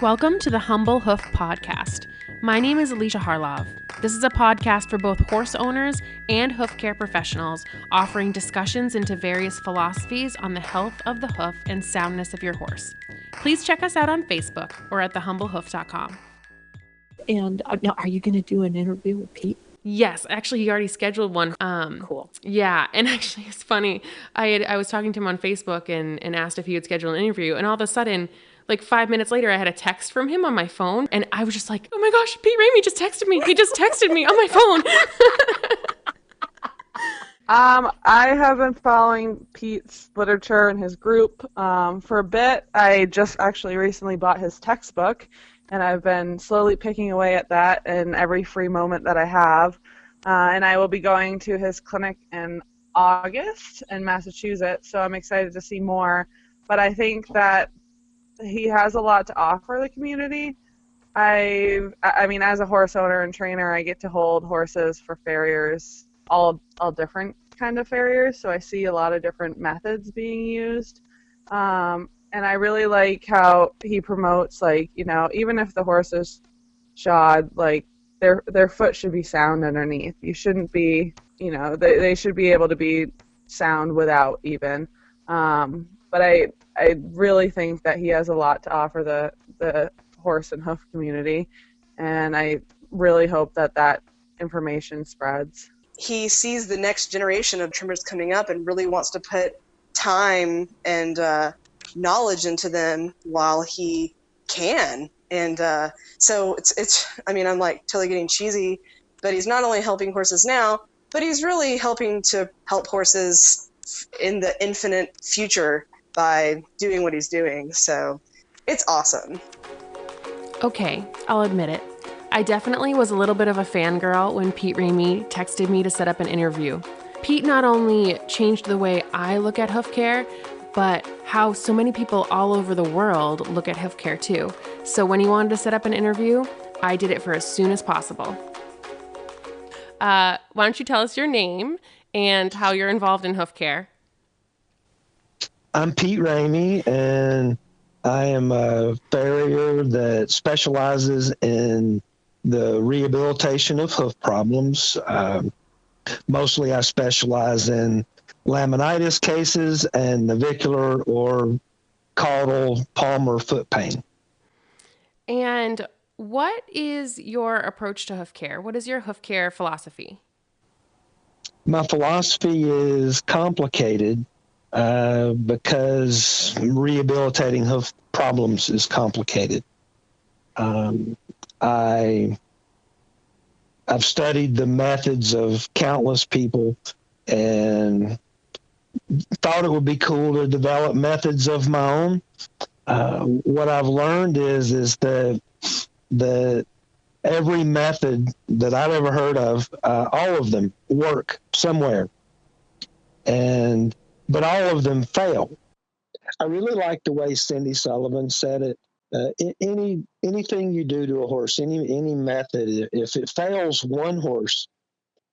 Welcome to the Humble Hoof Podcast. My name is Alicia Harlov. This is a podcast for both horse owners and hoof care professionals, offering discussions into various philosophies on the health of the hoof and soundness of your horse. Please check us out on Facebook or at thehumblehoof.com. And now, are you going to do an interview with Pete? Yes, actually, he already scheduled one. Cool. Yeah, and actually, it's funny. I was talking to him on Facebook and asked if he would schedule an interview, and all of a sudden, like 5 minutes later, I had a text from him on my phone, and I was just like, "Oh my gosh, Pete Ramey just texted me. He just texted me on my phone." I have been following Pete's literature and his group for a bit. I just actually recently bought his textbook, and I've been slowly picking away at that in every free moment that I have. And I will be going to his clinic in August in Massachusetts, so I'm excited to see more. But I think that he has a lot to offer the community. I mean, as a horse owner and trainer, I get to hold horses for farriers, all different kind of farriers, so I see a lot of different methods being used. And I really like how he promotes, like, you know, even if the horse is shod, like, their foot should be sound underneath. You shouldn't be, you know, they should be able to be sound without even. But I really think that he has a lot to offer the horse and hoof community, and I really hope that information spreads. He sees the next generation of trimmers coming up and really wants to put time and knowledge into them while he can. And so it's I mean, I'm like totally getting cheesy, but he's not only helping horses now, but he's really helping to help horses in the infinite future by doing what he's doing. So it's awesome. Okay, I'll admit it. I definitely was a little bit of a fangirl when Pete Ramey texted me to set up an interview. Pete not only changed the way I look at hoof care, but how so many people all over the world look at hoof care too. So when he wanted to set up an interview, I did it for as soon as possible. Why don't you tell us your name and how you're involved in hoof care? I'm Pete Ramey, and I am a farrier that specializes in the rehabilitation of hoof problems. Mostly I specialize in laminitis cases and navicular or caudal palmar foot pain. And what is your approach to hoof care? What is your hoof care philosophy? My philosophy is complicated because rehabilitating hoof problems is complicated. I've studied the methods of countless people and thought it would be cool to develop methods of my own. What I've learned is that every method that I've ever heard of, all of them work somewhere, but all of them fail. I really like the way Cindy Sullivan said it. Anything you do to a horse, any method, if it fails one horse,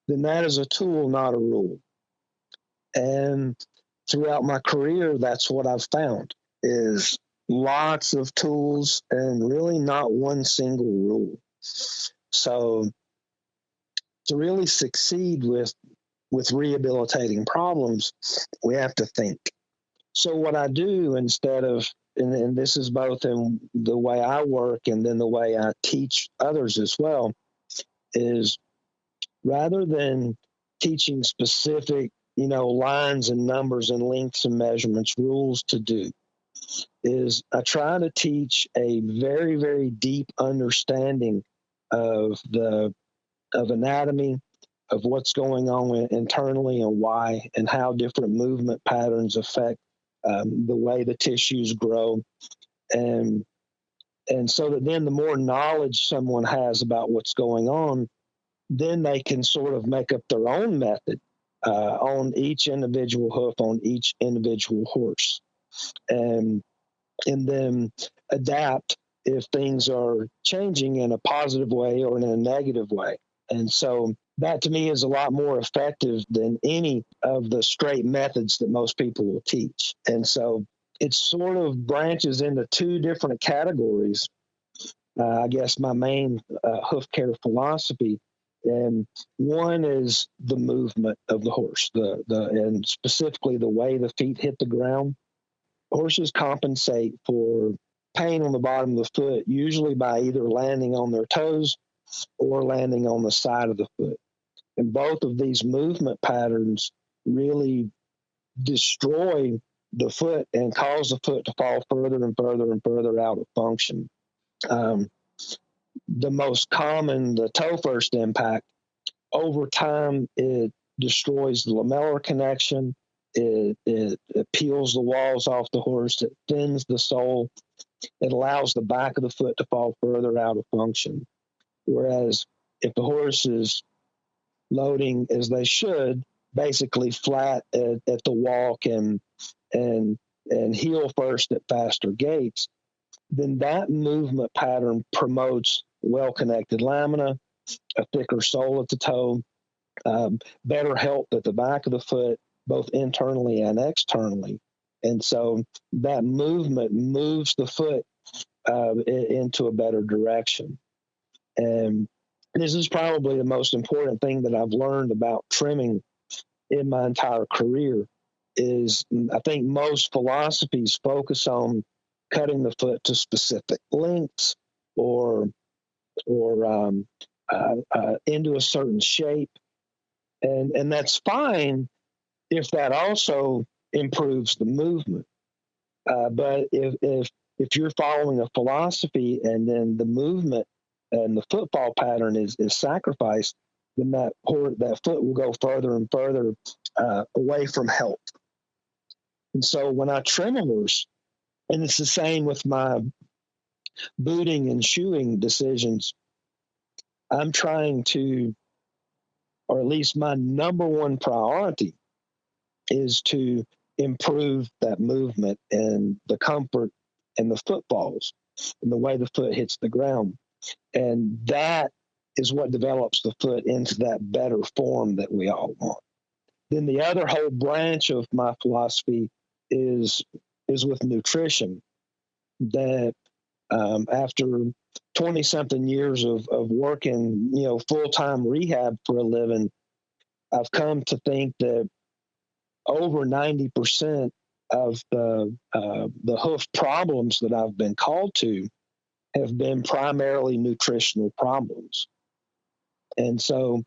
then that is a tool, not a rule. And throughout my career, that's what I've found, is lots of tools and really not one single rule. So to really succeed with rehabilitating problems, we have to think. So what I do instead of, and this is both in the way I work and then the way I teach others as well, is rather than teaching specific, lines and numbers and lengths and measurements, rules to do, is I try to teach a very, very deep understanding of anatomy, of what's going on internally and why, and how different movement patterns affect the way the tissues grow. And so that then the more knowledge someone has about what's going on, then they can sort of make up their own method on each individual hoof, on each individual horse, and then adapt if things are changing in a positive way or in a negative way. And so that to me is a lot more effective than any of the straight methods that most people will teach. And so it sort of branches into two different categories. I guess, my main hoof care philosophy. And one is the movement of the horse, and specifically the way the feet hit the ground. Horses compensate for pain on the bottom of the foot, usually by either landing on their toes or landing on the side of the foot. And both of these movement patterns really destroy the foot and cause the foot to fall further and further and further out of function. The most common, the toe first impact, over time, it destroys the lamellar connection. It peels the walls off the horse. It thins the sole. It allows the back of the foot to fall further out of function. Whereas if the horse is loading as they should, basically flat at the walk and heel first at faster gaits, then that movement pattern promotes well-connected lamina, a thicker sole at the toe, better health at the back of the foot, both internally and externally. And so that movement moves the foot into a better direction. And this is probably the most important thing that I've learned about trimming in my entire career is I think most philosophies focus on cutting the foot to specific lengths or into a certain shape. And that's fine if that also improves the movement. But if you're following a philosophy and then the movement and the footfall pattern is sacrificed, then that foot will go further and further away from health. And so when I trim a horse, and it's the same with my booting and shoeing decisions, I'm trying to, or at least my number one priority is to improve that movement and the comfort and the footfalls and the way the foot hits the ground. And that is what develops the foot into that better form that we all want. Then the other whole branch of my philosophy is with nutrition. That after 20-something years of working, full-time rehab for a living, I've come to think that over 90% of the hoof problems that I've been called to have been primarily nutritional problems. And so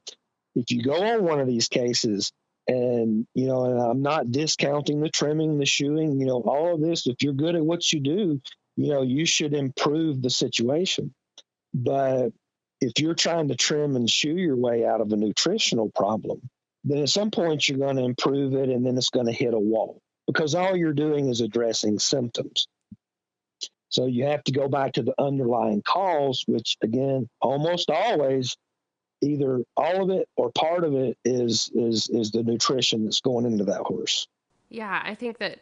if you go on one of these cases and I'm not discounting the trimming, the shoeing, all of this, if you're good at what you do, you should improve the situation. But if you're trying to trim and shoe your way out of a nutritional problem, then at some point you're going to improve it and then it's going to hit a wall because all you're doing is addressing symptoms. So you have to go back to the underlying cause, which again, almost always, either all of it or part of it is the nutrition that's going into that horse. Yeah, I think that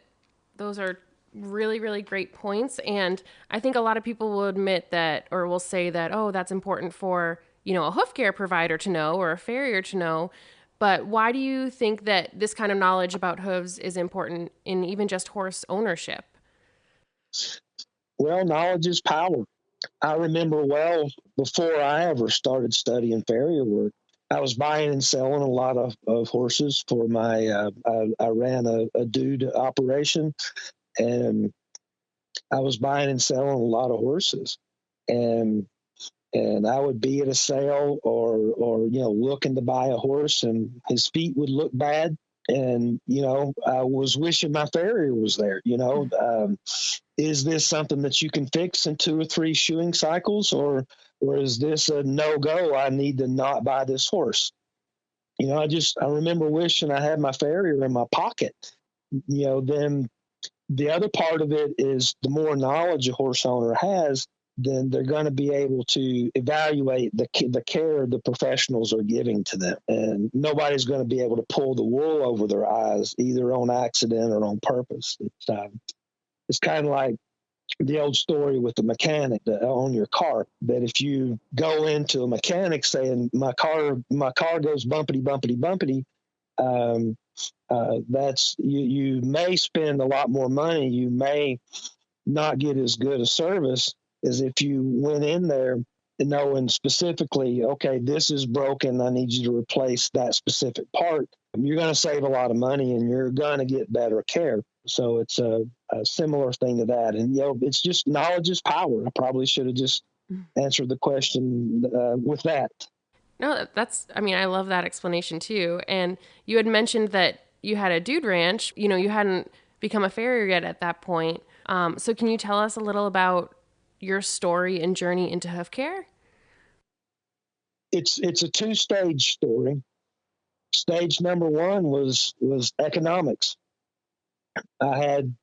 those are really, really great points. And I think a lot of people will admit that, or will say that, oh, that's important for, a hoof care provider to know or a farrier to know. But why do you think that this kind of knowledge about hooves is important in even just horse ownership? Well, knowledge is power. I remember well before I ever started studying farrier work, I was buying and selling a lot of horses for my, I ran a dude operation, and I was buying and selling a lot of horses. And I would be at a sale or looking to buy a horse and his feet would look bad. And, I was wishing my farrier was there, is this something that you can fix in 2 or 3 shoeing cycles or is this a no-go? I need to not buy this horse. I remember wishing I had my farrier in my pocket. Then the other part of it is the more knowledge a horse owner has, then they're going to be able to evaluate the care the professionals are giving to them. And nobody's going to be able to pull the wool over their eyes, either on accident or on purpose. It's kind of like the old story with the mechanic on your car, that if you go into a mechanic saying, my car goes bumpity, bumpity, bumpity, that's you may spend a lot more money. You may not get as good a service, is if you went in there knowing specifically, okay, this is broken, I need you to replace that specific part, you're going to save a lot of money and you're going to get better care. So it's a similar thing to that. And, it's just knowledge is power. I probably should have just answered the question with that. No, I love that explanation too. And you had mentioned that you had a dude ranch, you hadn't become a farrier yet at that point. So can you tell us a little about your story and journey into hoof care? It's a two-stage story. Stage number one was economics. I had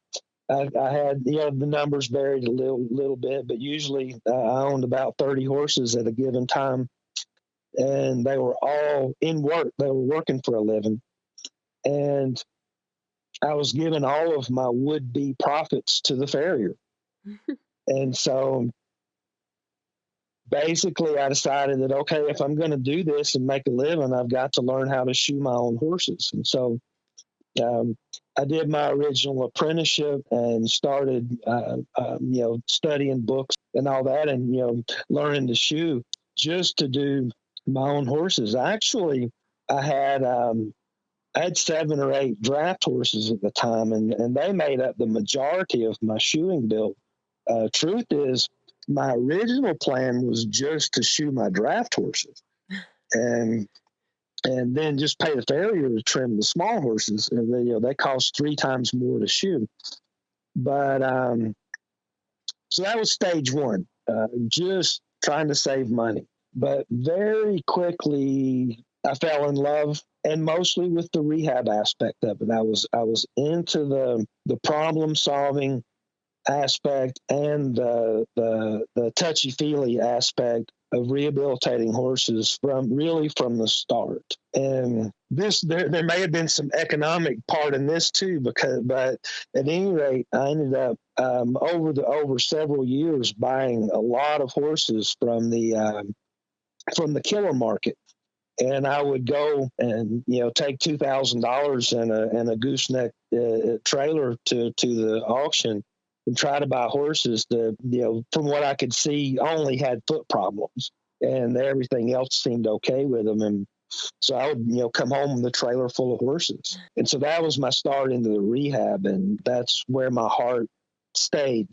the numbers varied a little bit, but usually I owned about 30 horses at a given time, and they were all in work. They were working for a living, and I was giving all of my would-be profits to the farrier. And so basically I decided that, okay, if I'm going to do this and make a living, I've got to learn how to shoe my own horses. And so I did my original apprenticeship and started, studying books and all that, and, learning to shoe just to do my own horses. Actually, I had 7 or 8 draft horses at the time, and they made up the majority of my shoeing bill. Truth is, my original plan was just to shoe my draft horses, and then just pay the farrier to trim the small horses. And they cost 3 times more to shoe. But so that was stage one, just trying to save money. But very quickly, I fell in love, and mostly with the rehab aspect of it. I was into the problem solving aspect and the touchy feely aspect of rehabilitating horses from the start. And there may have been some economic part in this too, but at any rate, I ended up over several years buying a lot of horses from the killer market. And I would go and take $2,000 in a gooseneck trailer to the auction and try to buy horses that from what I could see only had foot problems, and everything else seemed okay with them. And so I would come home with a trailer full of horses. And so that was my start into the rehab, and that's where my heart stayed.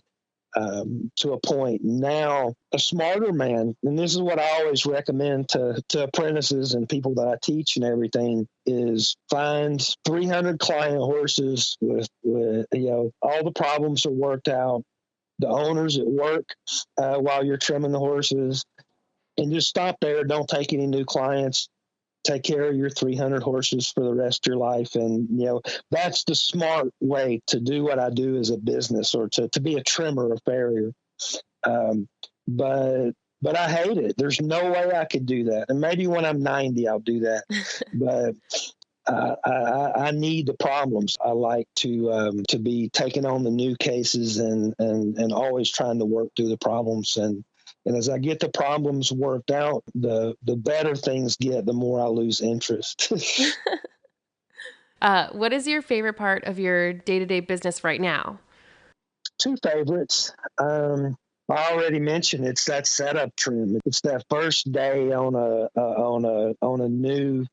To a point. Now, a smarter man, and this is what I always recommend to apprentices and people that I teach and everything, is find 300 client horses with all the problems are worked out, the owners at work while you're trimming the horses, and just stop there. Don't take any new clients. Take care of your 300 horses for the rest of your life. And, that's the smart way to do what I do as a business, or to be a trimmer or farrier. But I hate it. There's no way I could do that. And maybe when I'm 90, I'll do that. But I need the problems. I like to be taking on the new cases and always trying to work through the problems. And as I get the problems worked out, the better things get, the more I lose interest. What is your favorite part of your day-to-day business right now? 2 favorites. I already mentioned it's that setup trim. It's that first day on a new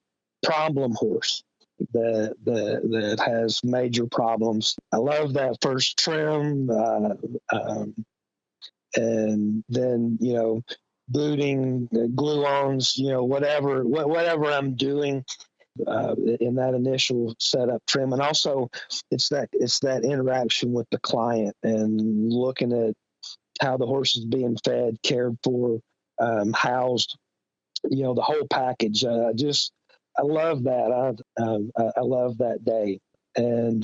problem horse that has major problems. I love that first trim. And then booting, glue-ons, whatever I'm doing in that initial setup trim. And also it's that interaction with the client and looking at how the horse is being fed, cared for, housed, the whole package. I love that. I love that day. And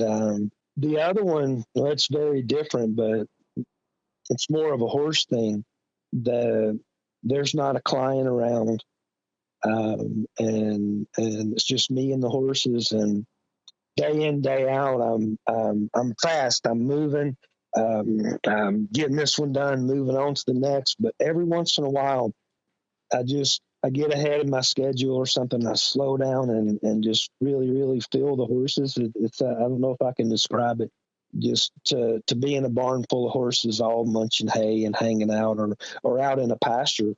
the other one, it's very different, but it's more of a horse thing. There's not a client around, and it's just me and the horses. And day in, day out, I'm fast. I'm moving. I'm getting this one done, moving on to the next. But every once in a while, I get ahead of my schedule or something. I slow down and just really, really feel the horses. I don't know if I can describe it. just to be in a barn full of horses all munching hay and hanging out, or out in a pasture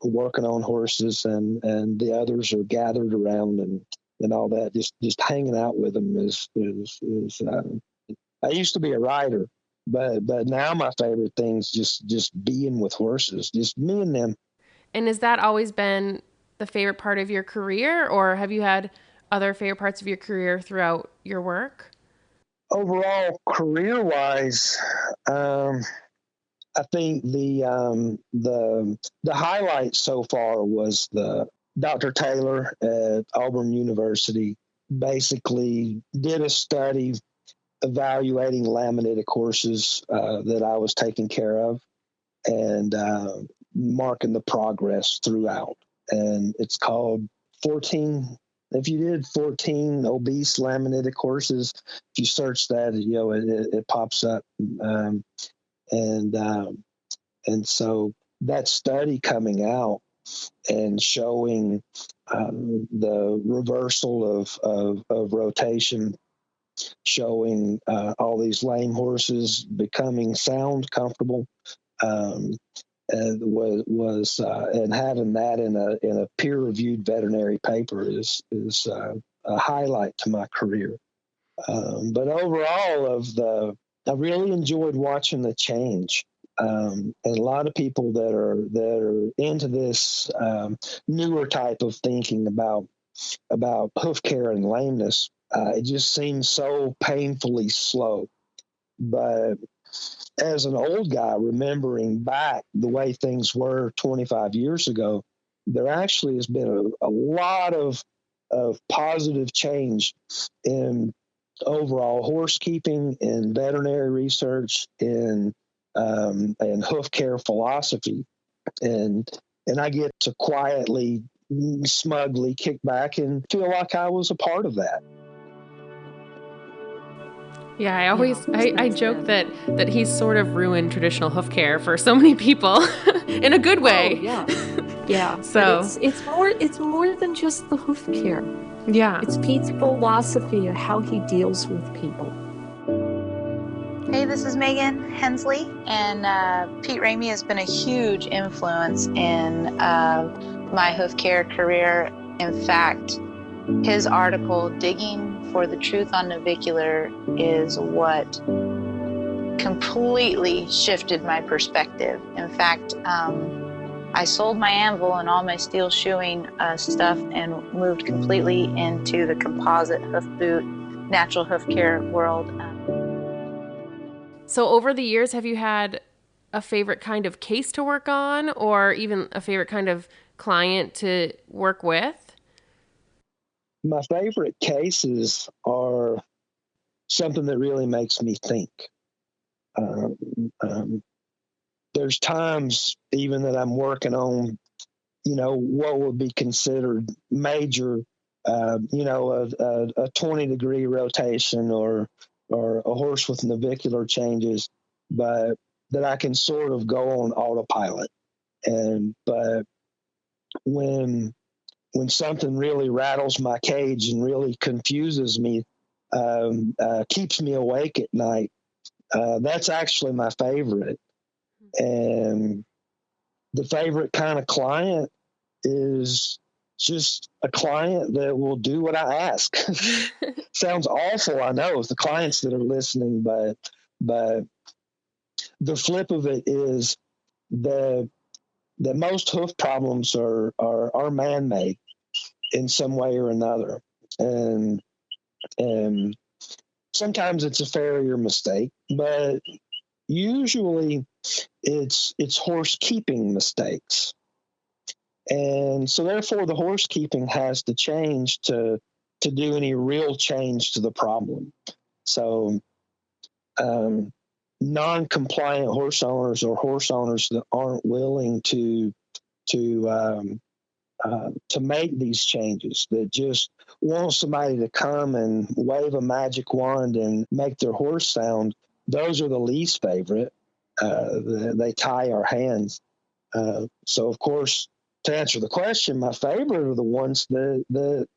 working on horses, and the others are gathered around and all that. Just hanging out with them is I used to be a rider, but now my favorite thing's just being with horses, just me and them. And has that always been the favorite part of your career, or have you had other favorite parts of your career throughout your work? Overall, career-wise, I think the highlight so far was the Dr. Taylor at Auburn University basically did a study evaluating laminitic horses that I was taking care of, and marking the progress throughout. And it's called 14. If you did 14 obese laminitic horses, if you search that, it pops up. And so that study coming out and showing the reversal of rotation, showing all these lame horses becoming sound, comfortable, and and having that in a peer-reviewed veterinary paper is a highlight to my career. But overall, I really enjoyed watching the change. And a lot of people that are into this newer type of thinking about hoof care and lameness, it just seems so painfully slow. But as an old guy, remembering back the way things were 25 years ago, there actually has been a lot of positive change in overall horse keeping, in veterinary research, in hoof care philosophy, and I get to quietly, smugly kick back and feel like I was a part of that. Yeah, I joke that he's sort of ruined traditional hoof care for so many people in a good way. Oh, yeah. Yeah. So it's more than just the hoof care. Yeah. It's Pete's philosophy of how he deals with people. Hey, this is Megan Hensley, and Pete Ramey has been a huge influence in my hoof care career. In fact, his article, Digging for the Truth on Navicular, is what completely shifted my perspective. In fact, I sold my anvil and all my steel shoeing stuff and moved completely into the composite hoof boot, natural hoof care world. So over the years, have you had a favorite kind of case to work on, or even a favorite kind of client to work with? My favorite cases are something that really makes me think. There's times even that I'm working on, what would be considered major, a 20-degree rotation or a horse with navicular changes, but that I can sort of go on autopilot. But when something really rattles my cage and really confuses me, keeps me awake at night, that's actually my favorite. And the favorite kind of client is just a client that will do what I ask. Sounds awful, I know, with the clients that are listening, but the flip of it is that most hoof problems are man-made in some way or another, and sometimes it's a farrier mistake, but usually it's horse keeping mistakes. And so therefore the horse keeping has to change to do any real change to the problem. So non-compliant horse owners, or horse owners that aren't willing to make these changes, that just want somebody to come and wave a magic wand and make their horse sound, those are the least favorite. They tie our hands. So of course, to answer the question, my favorite are the ones that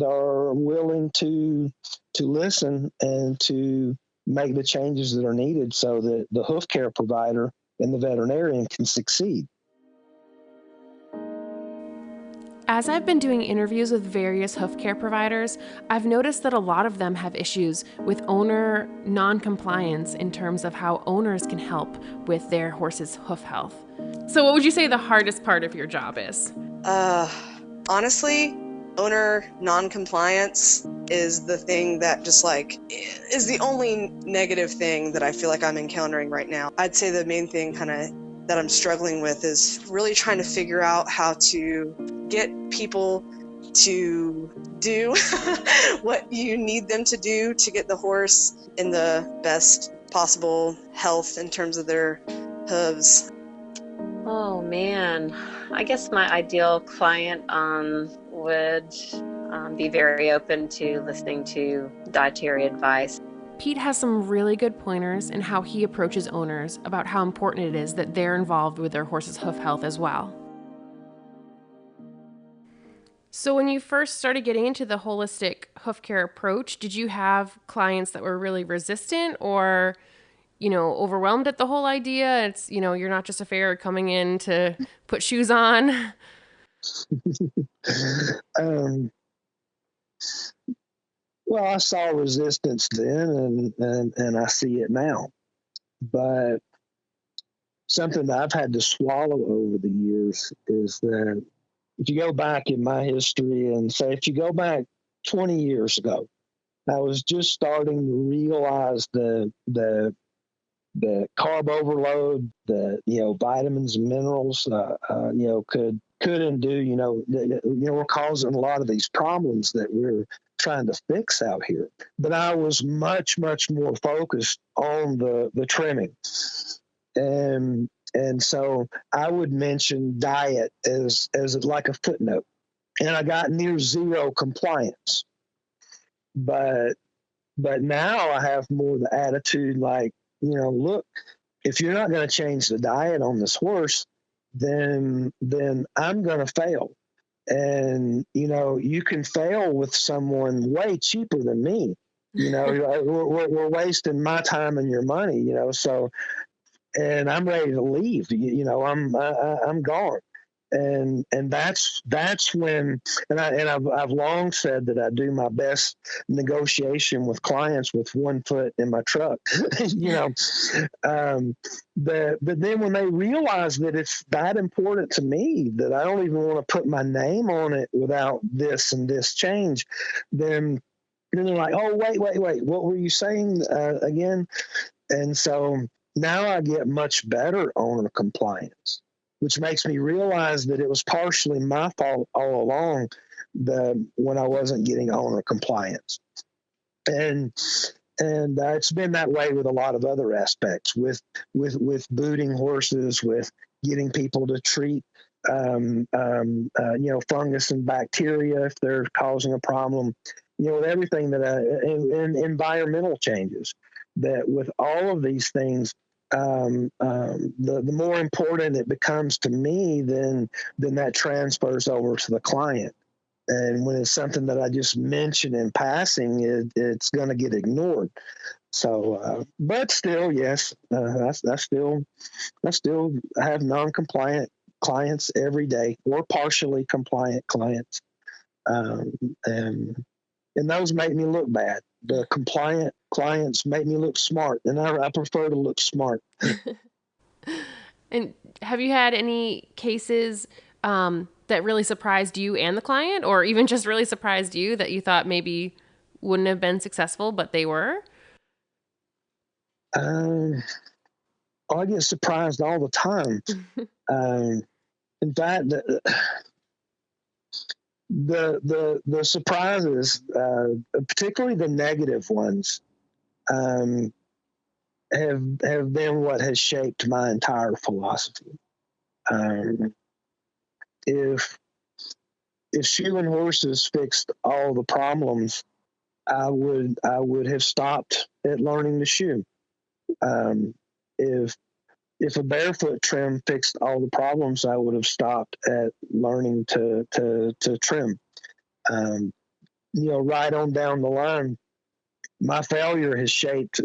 are willing to listen and to make the changes that are needed so that the hoof care provider and the veterinarian can succeed. As I've been doing interviews with various hoof care providers, I've noticed that a lot of them have issues with owner non-compliance in terms of how owners can help with their horse's hoof health. So what would you say the hardest part of your job is? Honestly, owner non-compliance is the thing that just like is the only negative thing that I feel like I'm encountering right now. I'd say the main thing kind of that I'm struggling with is really trying to figure out how to get people to do what you need them to do to get the horse in the best possible health in terms of their hooves. Oh man, I guess my ideal client would be very open to listening to dietary advice. Pete has some really good pointers in how he approaches owners about how important it is that they're involved with their horse's hoof health as well. So when you first started getting into the holistic hoof care approach, did you have clients that were really resistant or, overwhelmed at the whole idea? It's, you're not just a farrier coming in to put shoes on. Well, I saw resistance then and I see it now. But something that I've had to swallow over the years is that if you go back in my history and say, if you go back 20 years ago, I was just starting to realize the carb overload, the vitamins and minerals, could and do, we're causing a lot of these problems that we're trying to fix out here. But I was much, much more focused on the trimming. And so I would mention diet as like a footnote. And I got near zero compliance. But now I have more the attitude like, look, if you're not going to change the diet on this horse, then I'm going to fail. And, you can fail with someone way cheaper than me. We're wasting my time and your money, so, and I'm ready to leave, I'm gone. And that's when, and I've long said that I do my best negotiation with clients with one foot in my truck, but then when they realize that it's that important to me that I don't even want to put my name on it without this and this change, then they're like, oh, wait, what were you saying again? And so now I get much better owner compliance, which makes me realize that it was partially my fault all along when I wasn't getting owner compliance. And it's been that way with a lot of other aspects, with booting horses, with getting people to treat fungus and bacteria if they're causing a problem, with everything and environmental changes. That with all of these things, the more important it becomes to me, then that transfers over to the client. And when it's something that I just mention in passing, it's going to get ignored. So, but still, yes, I still have non-compliant clients every day, or partially compliant clients, and those make me look bad. The compliant clients make me look smart, and I prefer to look smart. And have you had any cases that really surprised you and the client, or even just really surprised you that you thought maybe wouldn't have been successful, but they were? I get surprised all the time. In fact, the surprises, particularly the negative ones, have been what has shaped my entire philosophy. If shoeing horses fixed all the problems, I would have stopped at learning to shoe. If a barefoot trim fixed all the problems, I would have stopped at learning to trim. Right on down the line, my failure has shaped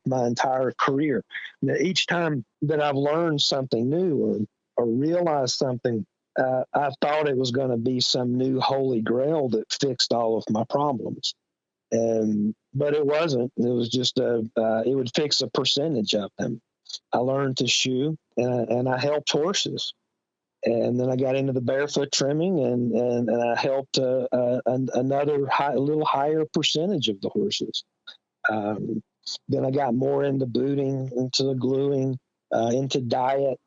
my entire career. Now, each time that I've learned something new or realized something, I thought it was going to be some new holy grail that fixed all of my problems, but it wasn't. It was just it would fix a percentage of them. I learned to shoe, and I helped horses. And then I got into the barefoot trimming, and I helped another a little higher percentage of the horses. Then I got more into booting, into the gluing, into diet.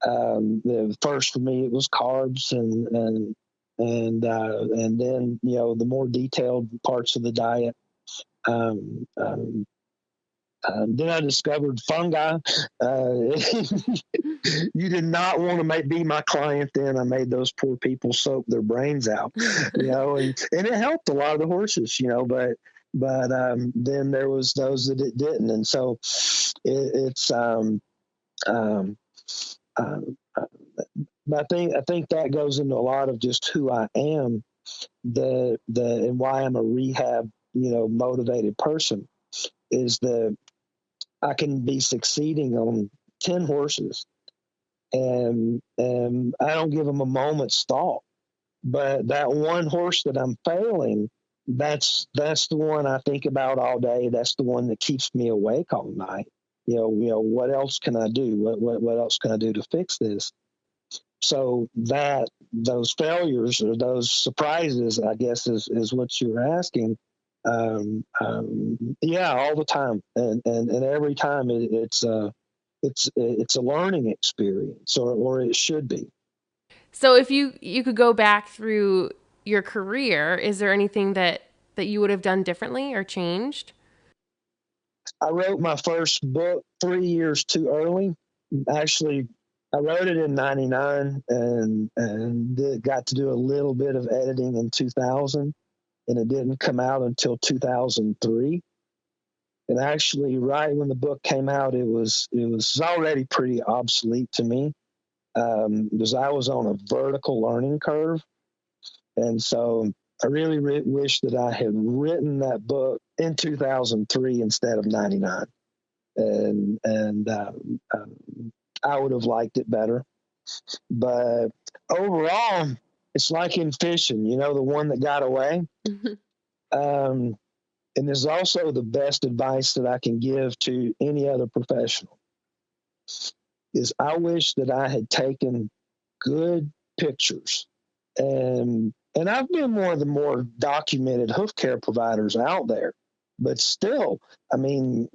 The first for me it was carbs, and then the more detailed parts of the diet. Um, um, then I discovered fungi. You did not want to be my client then. I made those poor people soak their brains out, and it helped a lot of the horses, but then there was those that it didn't. And so it's, um, I think that goes into a lot of just who I am, and why I'm a rehab, motivated person, is that I can be succeeding on 10 horses, and I don't give them a moment's thought. But that one horse that I'm failing, that's the one I think about all day. That's the one that keeps me awake all night. What else can I do? What else can I do to fix this? So those failures or those surprises, I guess, is what you were asking. Yeah, all the time, and every time it's a learning experience, or it should be. So if you could go back through your career, is there anything that you would have done differently or changed? I wrote my first book 3 years too early. Actually, I wrote it in '99 and got to do a little bit of editing in 2000, and it didn't come out until 2003. And actually, right when the book came out, it was already pretty obsolete to me, because I was on a vertical learning curve. And so I really wish that I had written that book in 2003 instead of '99. And I would have liked it better. But overall, it's like in fishing, the one that got away. And there's also the best advice that I can give to any other professional is I wish that I had taken good pictures. And I've been one of the more documented hoof care providers out there. But still, I mean,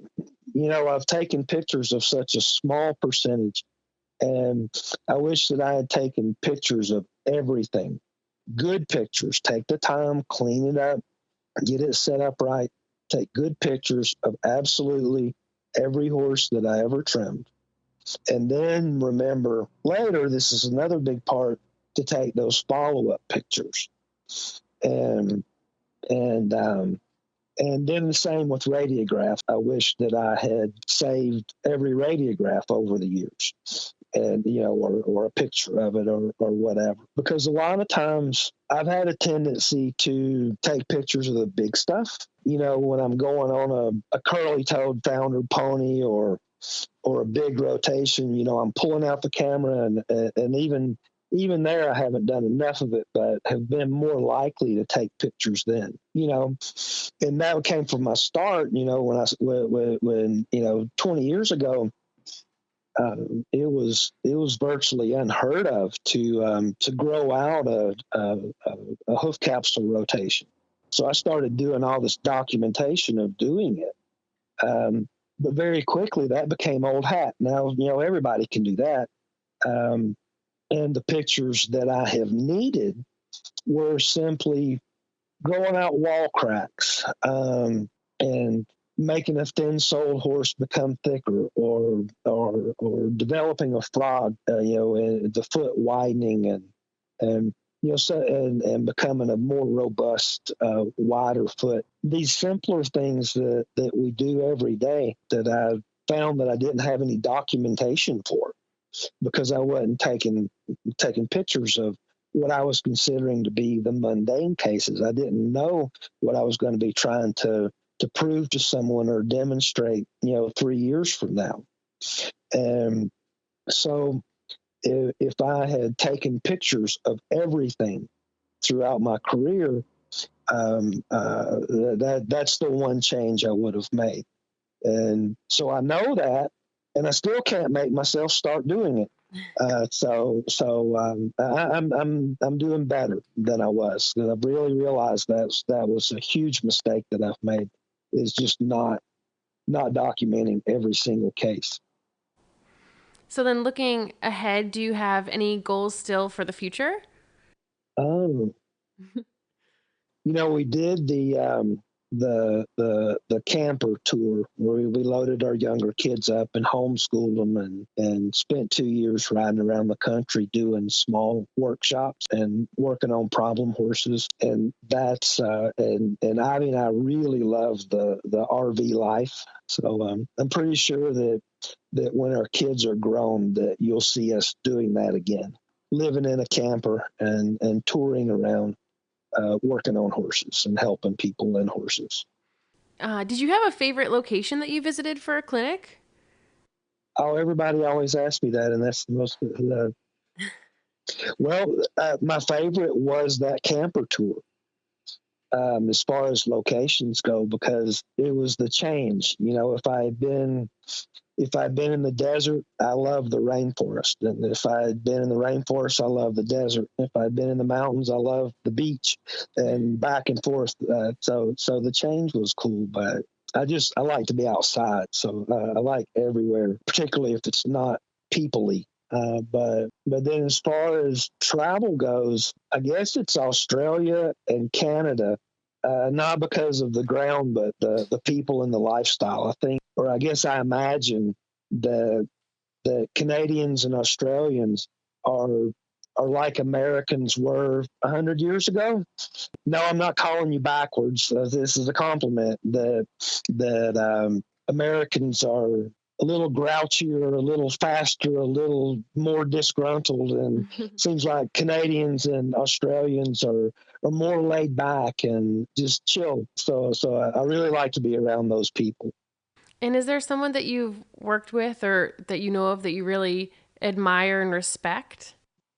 I've taken pictures of such a small percentage. And I wish that I had taken pictures of everything. Good pictures. Take the time, clean it up, get it set up right. Take good pictures of absolutely every horse that I ever trimmed. And then remember later, this is another big part, to take those follow-up pictures. And then the same with radiographs. I wish that I had saved every radiograph over the years, and or a picture of it, or whatever. Because a lot of times I've had a tendency to take pictures of the big stuff. When I'm going on a curly-toed founder pony or a big rotation, I'm pulling out the camera, and even there, I haven't done enough of it, but have been more likely to take pictures then, and that came from my start, when 20 years ago, it was virtually unheard of to grow out a hoof capsule rotation. So I started doing all this documentation of doing it. But very quickly that became old hat. Now, everybody can do that. And the pictures that I have needed were simply growing out wall cracks, and making a thin-soled horse become thicker, or developing a frog, the foot widening, and becoming a more robust, wider foot. These simpler things that we do every day that I found that I didn't have any documentation for, because I wasn't taking pictures of what I was considering to be the mundane cases. I didn't know what I was going to be trying to to prove to someone or demonstrate, 3 years from now. And so if I had taken pictures of everything throughout my career, that's the one change I would have made. And so I know that, and I still can't make myself start doing it. I'm doing better than I was. And I've really realized that was a huge mistake that I've made, is just not documenting every single case. So then, looking ahead, do you have any goals still for the future? Oh, we did the camper tour where we loaded our younger kids up and homeschooled them and spent 2 years riding around the country doing small workshops and working on problem horses. And that's and Ivy and I really love the RV life. So I'm pretty sure that when our kids are grown, that you'll see us doing that again, living in a camper and touring around, working on horses and helping people in horses. Did you have a favorite location that you visited for a clinic? Oh, everybody always asks me that, and that's the most. My favorite was that camper tour. As far as locations go, because it was the change. If I had been in the desert, I love the rainforest. And if I had been in the rainforest, I love the desert. If I had been in the mountains, I love the beach, and back and forth. So the change was cool, but I like to be outside. So I like everywhere, particularly if it's not people-y. But then as far as travel goes, I guess it's Australia and Canada, not because of the ground, but the people and the lifestyle. I think, or I guess I imagine that Canadians and Australians are like Americans were 100 years ago. No, I'm not calling you backwards. This is a compliment that Americans are a little grouchier, a little faster, a little more disgruntled, and seems like Canadians and Australians are more laid back and just chill. So I really like to be around those people. And is there someone that you've worked with or that you know of that you really admire and respect?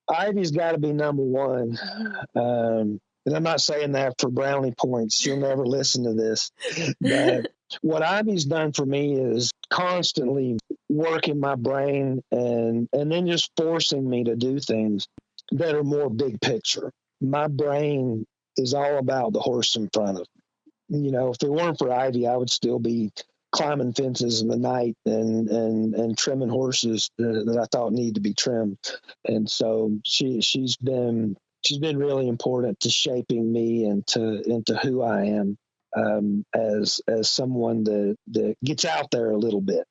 Ivy's got to be number one. And I'm not saying that for brownie points. She'll never listen to this. But what Ivy's done for me is constantly working my brain and then just forcing me to do things that are more big picture. My brain is all about the horse in front of me. If it weren't for Ivy, I would still be climbing fences in the night and trimming horses that I thought needed to be trimmed. And so she's been really important to shaping me into who I am, as someone that gets out there a little bit.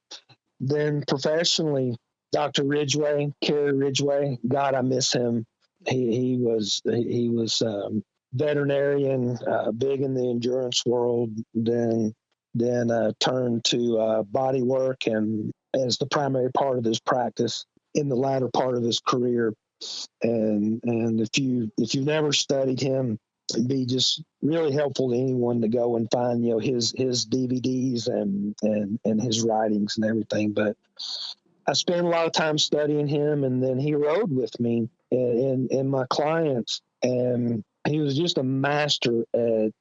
Then professionally, Dr. Kerry Ridgway, God, I miss him. He was veterinarian, big in the endurance world, then turned to body work and as the primary part of his practice in the latter part of his career. And if you've never studied him, it'd be just really helpful to anyone to go and find his DVDs and his writings and everything. But I spent a lot of time studying him, and then he rode with me in my clients, and he was just a master at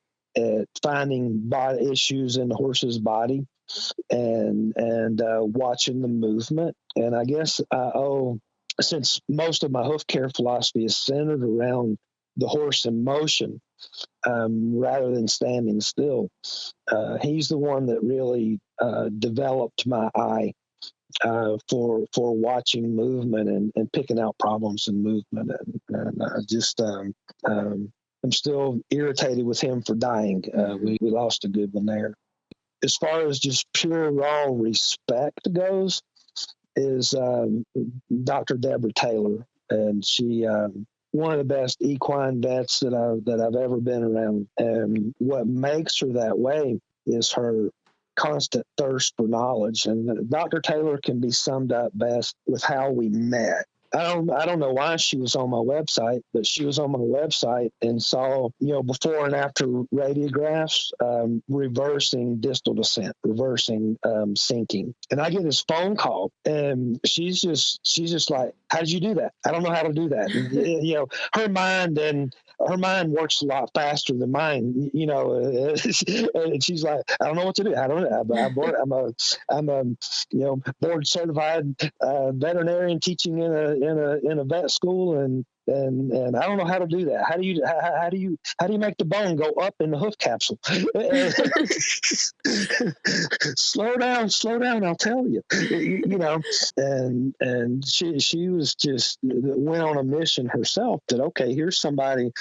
finding body issues in the horse's body and watching the movement. And I guess since most of my hoof care philosophy is centered around the horse in motion, rather than standing still, he's the one that really developed my eye for watching movement and picking out problems in movement. And I'm still irritated with him for dying. We lost a good one there. As far as just pure raw respect goes, is Dr. Deborah Taylor, and she one of the best equine vets that I've ever been around. And what makes her that way is her constant thirst for knowledge. And Dr. Taylor can be summed up best with how we met. I don't know why she was on my website, but she was on my website and saw, before and after radiographs, reversing distal descent, reversing sinking. And I get this phone call, and she's just like, "How did you do that? I don't know how to do that." And, her mind works a lot faster than mine, and she's like, "I don't know what to do. I don't know. I'm a board certified veterinarian teaching in a vet school, and I don't know how to do that. How do you make the bone go up in the hoof capsule?" slow down, I'll tell you. And she was just went on a mission herself, that okay, here's somebody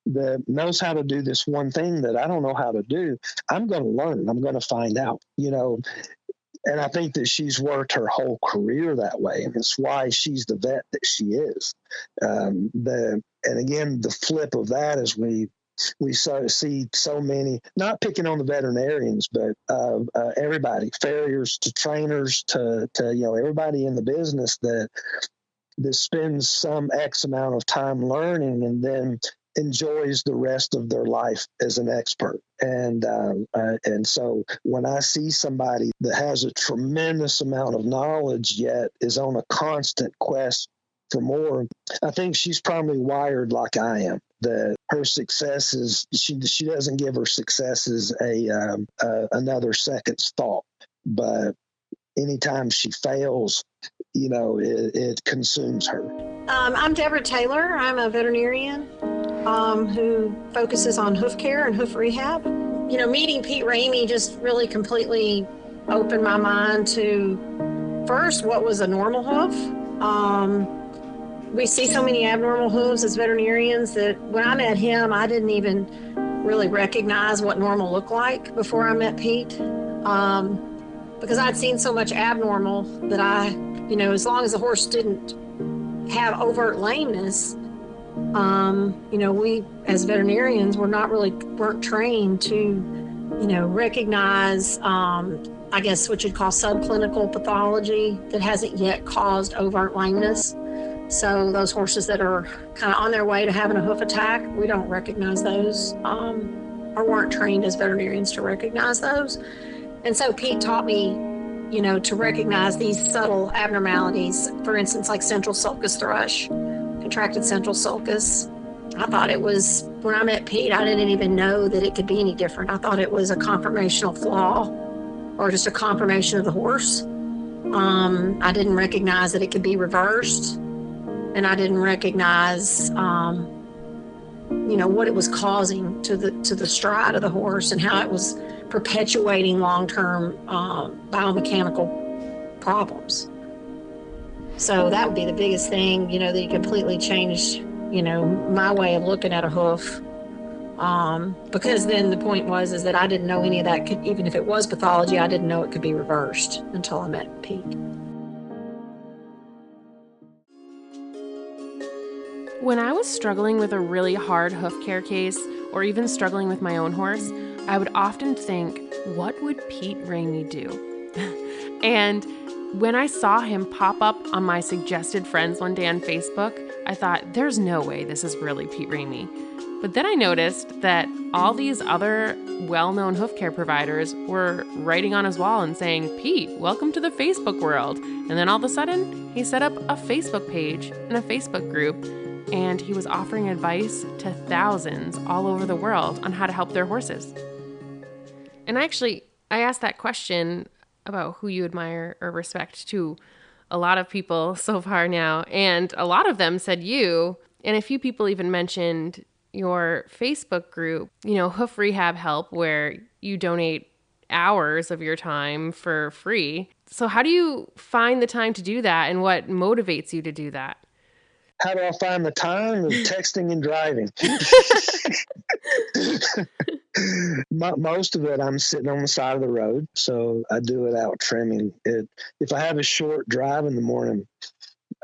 that knows how to do this one thing that I don't know how to do. I'm going to learn. I'm going to find out, and I think that she's worked her whole career that way, and it's why she's the vet that she is. And again, the flip of that is we see so many, not picking on the veterinarians, but everybody, farriers to trainers to everybody in the business that spends some X amount of time learning and then enjoys the rest of their life as an expert. And so when I see somebody that has a tremendous amount of knowledge yet is on a constant quest for more, I think she's probably wired like I am. That her successes, she doesn't give her successes another second's thought. But anytime she fails, it consumes her. I'm Deborah Taylor. I'm a veterinarian who focuses on hoof care and hoof rehab. Meeting Pete Ramey just really completely opened my mind to, first, what was a normal hoof. We see so many abnormal hooves as veterinarians that when I met him, I didn't even really recognize what normal looked like before I met Pete. Because I'd seen so much abnormal that as long as the horse didn't have overt lameness, we as veterinarians weren't trained to, recognize, I guess what you'd call subclinical pathology that hasn't yet caused overt lameness. So those horses that are kind of on their way to having a hoof attack, we don't recognize those, or weren't trained as veterinarians to recognize those. And so Pete taught me, to recognize these subtle abnormalities, for instance, like central sulcus thrush, contracted central sulcus. I thought it was, when I met Pete, I didn't even know that it could be any different. I thought it was a conformational flaw or just a conformation of the horse. I didn't recognize that it could be reversed. And I didn't recognize, what it was causing to the stride of the horse and how it was perpetuating long-term biomechanical problems. So that would be the biggest thing, that he completely changed, my way of looking at a hoof. Because then the point is that I didn't know any of that even if it was pathology, I didn't know it could be reversed until I met Pete. When I was struggling with a really hard hoof care case, or even struggling with my own horse, I would often think, what would Pete Ramey do? And when I saw him pop up on my suggested friends one day on Facebook, I thought, there's no way this is really Pete Ramey. But then I noticed that all these other well-known hoof care providers were writing on his wall and saying, "Pete, welcome to the Facebook world." And then all of a sudden, he set up a Facebook page and a Facebook group, and he was offering advice to thousands all over the world on how to help their horses. And actually, I asked that question about who you admire or respect to a lot of people so far now, and a lot of them said you, and a few people even mentioned your Facebook group, Hoof Rehab Help, where you donate hours of your time for free. So how do you find the time to do that, and what motivates you to do that? How do I find the time? Of texting and driving. Most of it, I'm sitting on the side of the road, so I do it out trimming. If I have a short drive in the morning,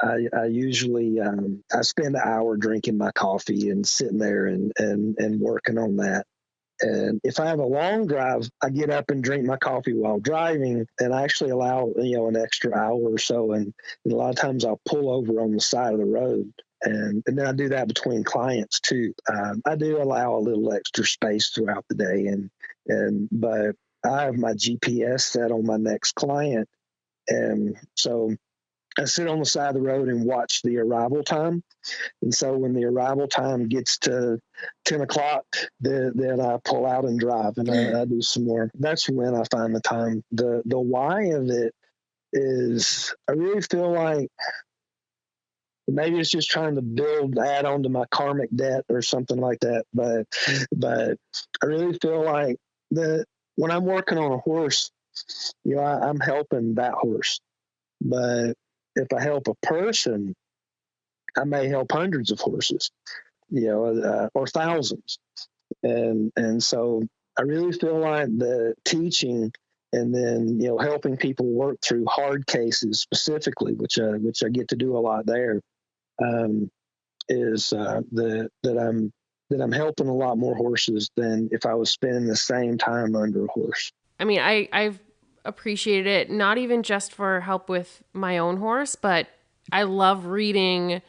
I usually I spend an hour drinking my coffee and sitting there and working on that. And if I have a long drive, I get up and drink my coffee while driving, and I actually allow, an extra hour or so. And a lot of times I'll pull over on the side of the road. And then I do that between clients too. I do allow a little extra space throughout the day, but I have my GPS set on my next client, and so I sit on the side of the road and watch the arrival time. And so when the arrival time gets to 10 o'clock, then I pull out and drive, and I do some more. That's when I find the time. The why of it is I really feel like maybe it's just trying to add on to my karmic debt or something like that. But I really feel like that when I'm working on a horse, I'm helping that horse. But if I help a person, I may help hundreds of horses, or thousands. And so I really feel like the teaching and then, helping people work through hard cases specifically, which I get to do a lot there, is that I'm helping a lot more horses than if I was spending the same time under a horse. I mean, I've appreciated it, not even just for help with my own horse, but I love reading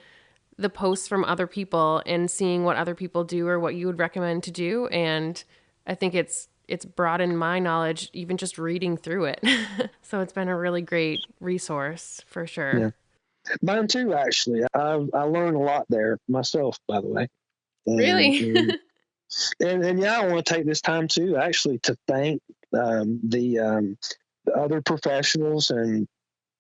the posts from other people and seeing what other people do or what you would recommend to do. And I think it's broadened my knowledge, even just reading through it. So it's been a really great resource for sure. Yeah. Mine too, actually. I learned a lot there myself, by the way. Really? And yeah, I want to take this time too, actually, to thank the other professionals and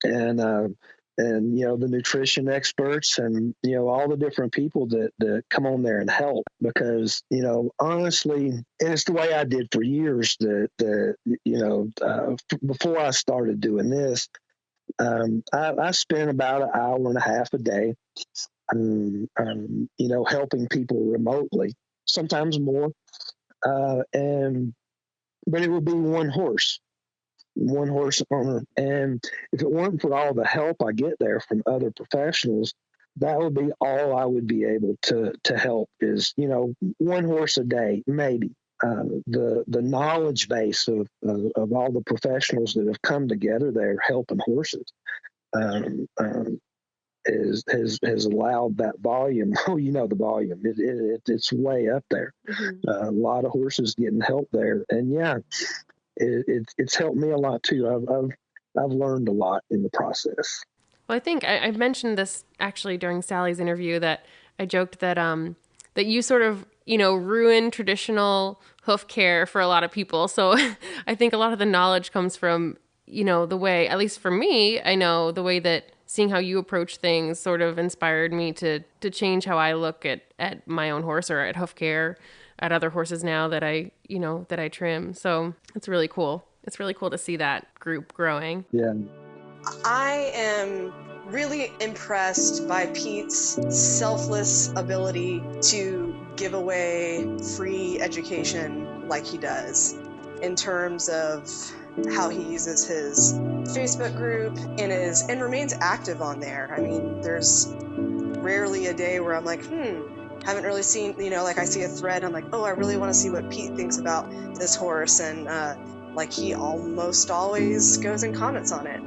the nutrition experts and all the different people that come on there and help, because honestly, and it's the way I did for years. Before I started doing this, I spent about an hour and a half a day, helping people remotely, sometimes more, but it would be one horse owner. And if it weren't for all the help I get there from other professionals, that would be all I would be able to help is, one horse a day, maybe. The knowledge base of all the professionals that have come together there helping horses has allowed that volume. Oh, the volume. It's way up there. Mm-hmm. A lot of horses getting help there, and yeah. It's helped me a lot too. I've learned a lot in the process. Well, I think I mentioned this actually during Sally's interview, that I joked that that you sort of ruin traditional hoof care for a lot of people. So I think a lot of the knowledge comes from the way, at least for me, I know the way that seeing how you approach things sort of inspired me to change how I look at my own horse or at hoof care, at other horses now that I trim. So it's really cool. It's really cool to see that group growing. Yeah. I am really impressed by Pete's selfless ability to give away free education like he does, in terms of how he uses his Facebook group and remains active on there. I mean, there's rarely a day where I'm like, haven't really seen, like I see a thread, I'm like, oh, I really want to see what Pete thinks about this horse. And he almost always goes and comments on it.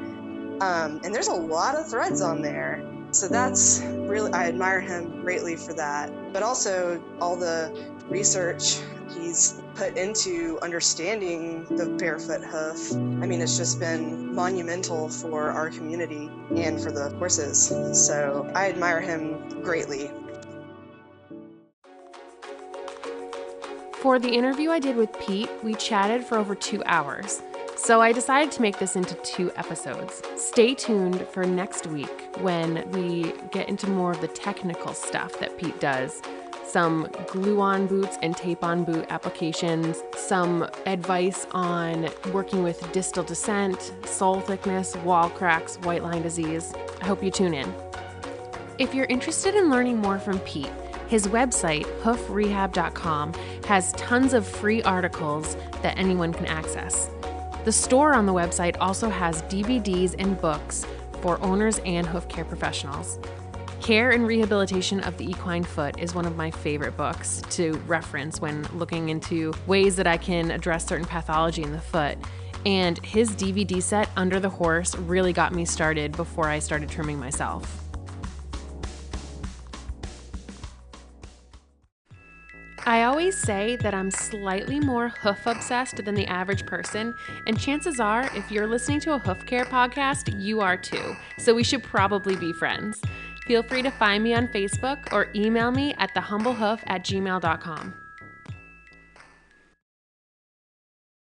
And there's a lot of threads on there. So that's really, I admire him greatly for that. But also all the research he's put into understanding the barefoot hoof. I mean, it's just been monumental for our community and for the horses. So I admire him greatly. For the interview I did with Pete, we chatted for over 2 hours. So I decided to make this into 2 episodes. Stay tuned for next week when we get into more of the technical stuff that Pete does. Some glue-on boots and tape-on boot applications, some advice on working with distal descent, sole thickness, wall cracks, white line disease. I hope you tune in. If you're interested in learning more from Pete, his website, hoofrehab.com, has tons of free articles that anyone can access. The store on the website also has DVDs and books for owners and hoof care professionals. Care and Rehabilitation of the Equine Foot is one of my favorite books to reference when looking into ways that I can address certain pathology in the foot. And his DVD set, Under the Horse, really got me started before I started trimming myself. I always say that I'm slightly more hoof obsessed than the average person, and chances are, if you're listening to a hoof care podcast, you are too. So we should probably be friends. Feel free to find me on Facebook or email me at thehumblehoof@gmail.com.